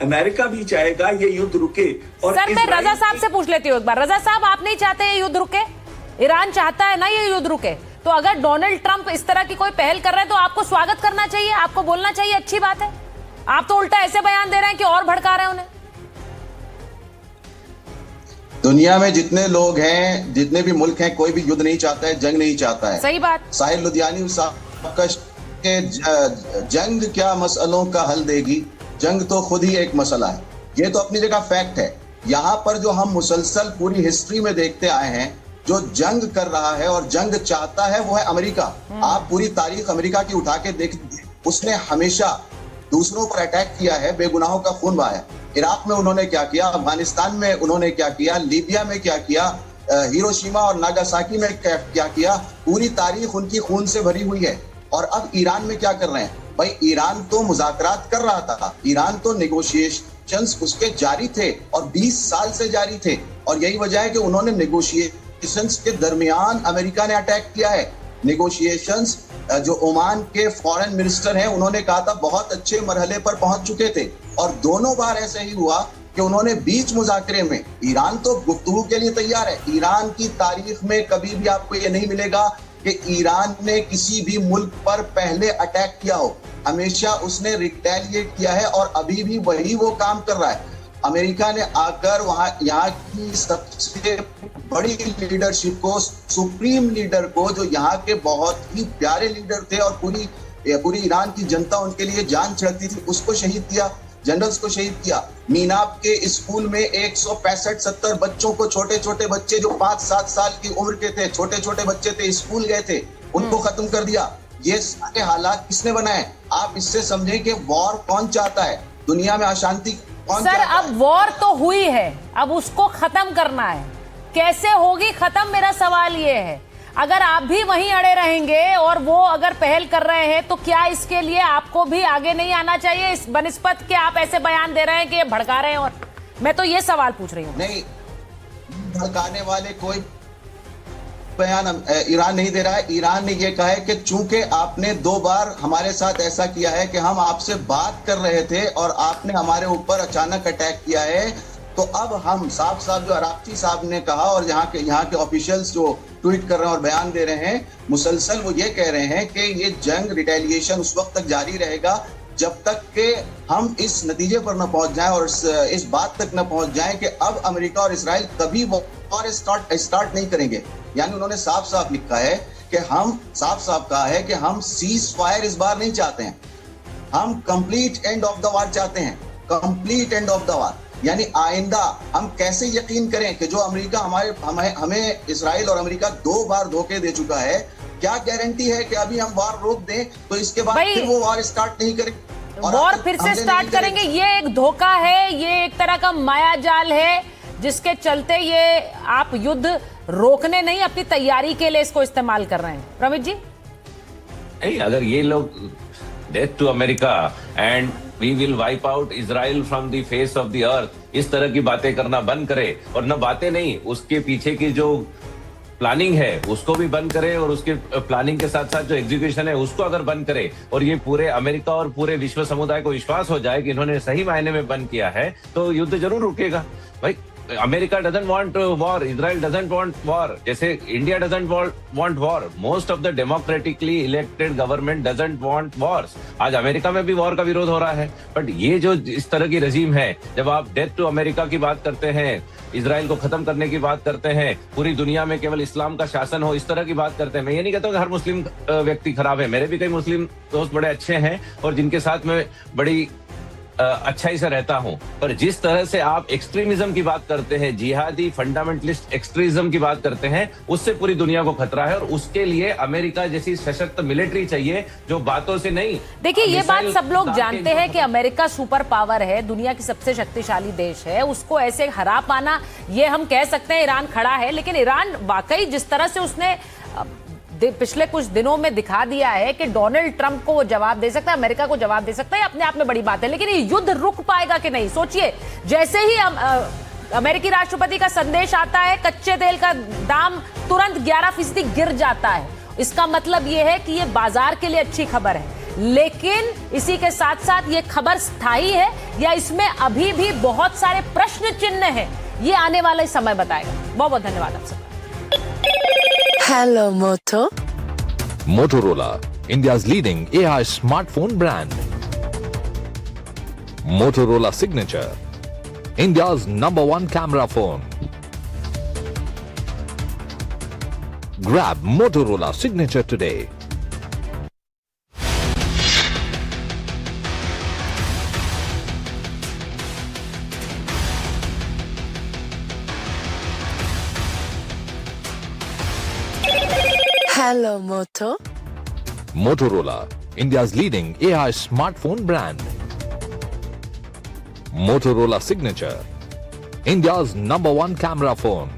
अमेरिका भी चाहेगा ये युद्ध रुके। और सर मैं रजा साहब से पूछ लेती हूँ एक बार। रजा साहब, आप नहीं चाहते ये युद्ध रुके? ईरान चाहता है ना ये युद्ध रुके? तो अगर डोनाल्ड ट्रंप इस तरह की कोई पहल कर रहा है तो आपको स्वागत करना चाहिए, आपको बोलना चाहिए अच्छी बात है। आप तो उल्टा ऐसे बयान दे रहे हैं कि और भड़का रहे हैं उन्हें। दुनिया में जितने लोग हैं, जितने भी मुल्क हैं, कोई भी युद्ध नहीं चाहता है, जंग नहीं चाहता है। सही बात। साहिल लुधियानी साहब का जंग क्या मसलों का हल देगी, जंग तो खुद ही एक मसला है। ये तो अपनी जगह फैक्ट है। यहाँ पर जो हम मुसलसल पूरी हिस्ट्री में देखते आए हैं, जो जंग कर रहा है और जंग चाहता है वो है अमेरिका। आप पूरी तारीख अमेरिका की उठा के देख, उसने हमेशा दूसरों पर अटैक किया है, बेगुनाहों का खून बहाया। इराक में उन्होंने क्या किया, अफगानिस्तान में उन्होंने क्या किया, लीबिया में क्या किया, हिरोशिमा और नागासाकी में क्या किया। पूरी तारीख उनकी खून से भरी हुई है। और अब ईरान में क्या कर रहे हैं भाई? ईरान तो मुज़ाकरात कर रहा था, ईरान तो नेगोशिएशंस उसके जारी थे और 20 साल से जारी थे। और यही वजह है कि उन्होंने नेगोशिएशंस के दरमियान अमेरिका ने अटैक किया है। नेगोशिएशंस जो ओमान के फॉरेन मिनिस्टर हैं, उन्होंने कहा था बहुत अच्छे मरहले पर पहुंच चुके थे। और दोनों बार ऐसे ही हुआ कि उन्होंने बीच मुज़ाकरे में, ईरान तो गुफ्तगू के लिए तैयार है। ईरान की तारीख में कभी भी आपको ये नहीं मिलेगा कि ईरान ने किसी भी मुल्क पर पहले अटैक किया हो। हमेशा उसने रिटेलिएट किया है और अभी भी वही वो काम कर रहा है। अमेरिका ने आकर वहां यहाँ की सबसे बड़ी लीडरशिप को, सुप्रीम लीडर को, जो यहाँ के बहुत ही प्यारे लीडर थे और पूरी ईरान की जनता उनके लिए जान छिड़कती थी, उसको शहीद किया, जनरल्स को शहीद किया। मीनाब के स्कूल में 165-70 बच्चों को, छोटे छोटे बच्चे जो 5-7 साल की उम्र के थे, छोटे छोटे बच्चे थे, स्कूल गए थे, उनको खत्म कर दिया। ये सारे हालात किसने बनाए? आप इससे समझें कि वॉर कौन चाहता है, दुनिया में अशांति कौन सर, चाहता है? अब वॉर तो हुई है, अब उसको खत्म करना है। कैसे होगी खत्म, मेरा सवाल ये है। अगर आप भी वहीं अड़े रहेंगे और वो अगर पहल कर रहे हैं, तो क्या इसके लिए आपको भी आगे नहीं आना चाहिए, इस बनिस्बत के आप ऐसे बयान दे रहे हैं कि ये भड़का रहे हैं? और मैं तो ये सवाल पूछ रही हूँ। नहीं, भड़काने वाले कोई बयान ईरान नहीं दे रहा है। ईरान ने यह कहा है कि चूंकि आपने 2 बार हमारे साथ ऐसा किया है कि हम आपसे बात कर रहे थे और आपने हमारे ऊपर अचानक अटैक किया है, तो अब हम साफ साफ, जो अराक्ची साहब ने कहा और यहाँ के ऑफिशियल्स जो ट्वीट कर रहे हैं और बयान दे रहे हैं, मुसलसल वो ये कह रहे हैं कि ये जंग, रिटेलिएशन उस वक्त तक जारी रहेगा जब तक कि हम इस नतीजे पर न पहुंच जाएं और इस बात तक न पहुंच जाएं कि अब अमेरिका और इस्राइल कभी वॉर स्टार्ट नहीं करेंगे। यानी उन्होंने साफ साफ लिखा है कि हम, साफ साफ कहा है कि हम सीज फायर इस बार नहीं चाहते हैं, हम complete end of the war चाहते हैं, complete end of the war. यानी आइंदा हम कैसे यकीन करें कि जो अमेरिका हमें इस्राइल और अमेरिका 2 बार धोखे दे चुका है, क्या गारंटी है कि अभी हम वॉर रोक दें तो इसके बाद फिर वो वॉर स्टार्ट नहीं करेंगे, वॉर फिर से स्टार्ट करेंगे? ये एक धोखा है, ये एक तरह का माया जाल है जिसके चलते ये आप युद्ध रोकने नहीं, अपनी तैयारी के लिए इसको इस्तेमाल कर रहे हैं। प्रमित जी, नहीं, अगर ये लोग death to America and we will wipe out Israel from the face of the earth, इस तरह की बातें करना बंद करे, और न बातें नहीं, उसके पीछे की जो प्लानिंग है उसको भी बंद करे, और उसके प्लानिंग के साथ साथ जो एग्जीक्यूशन है उसको अगर बंद करे, और ये पूरे अमेरिका और पूरे विश्व समुदाय को विश्वास हो जाए कि इन्होंने सही मायने में बंद किया है, तो युद्ध जरूर रुकेगा। भाई, America doesn't want war, Israel doesn't want war, जैसे India doesn't want war, most of the democratically elected government doesn't want wars. आज अमेरिका में भी वॉर का विरोध हो रहा है, बट ये जो इस तरह की रजीम है, जब आप डेथ टू अमेरिका की बात करते हैं, इजराइल को खत्म करने की बात करते हैं, पूरी दुनिया में केवल इस्लाम का शासन हो, इस तरह की बात करते हैं। मैं ये नहीं कहता हूँ कि हर मुस्लिम व्यक्ति खराब है, मेरे भी कई मुस्लिम दोस्त बड़े अच्छे हैं और जिनके साथ मैं बड़ी अच्छाई से रहता हूं, पर जिस तरह से आप एक्सट्रीमिज्म की बात करते हैं, जिहादी फंडामेंटलिस्ट एक्सट्रीमिज्म की बात करते हैं, उससे पूरी दुनिया को खतरा है, और उसके लिए अमेरिका जैसी सशक्त मिलिट्री चाहिए जो बातों से नहीं। देखिए, ये बात सब लोग जानते हैं कि अमेरिका सुपर पावर है, दुनिया की सबसे शक्तिशाली देश है, उसको ऐसे हरा पाना, ये हम कह सकते हैं ईरान खड़ा है, लेकिन ईरान वाकई जिस तरह से उसने पिछले कुछ दिनों में दिखा दिया है कि डोनाल्ड ट्रंप को वो जवाब दे सकता है, अमेरिका को जवाब दे सकता है, अपने आप में बड़ी बात है। लेकिन ये युद्ध रुक पाएगा कि नहीं? सोचिए, जैसे ही अमेरिकी राष्ट्रपति का संदेश आता है, कच्चे तेल का दाम तुरंत 11% गिर जाता है। इसका मतलब ये है कि ये बाजार के लिए अच्छी खबर है, लेकिन इसी के साथ साथ ये खबर स्थायी है या इसमें अभी भी बहुत सारे प्रश्न चिन्ह हैं, ये आने वाला समय बताएगा। बहुत बहुत धन्यवाद आप सबका। Hello, Moto. Motorola, India's leading AI smartphone brand. Motorola Signature, India's #1 camera phone. Grab Motorola Signature today. Hello, Moto. Motorola, India's leading AI smartphone brand. Motorola Signature, India's #1 camera phone.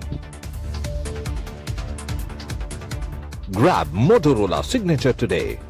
Grab Motorola Signature today.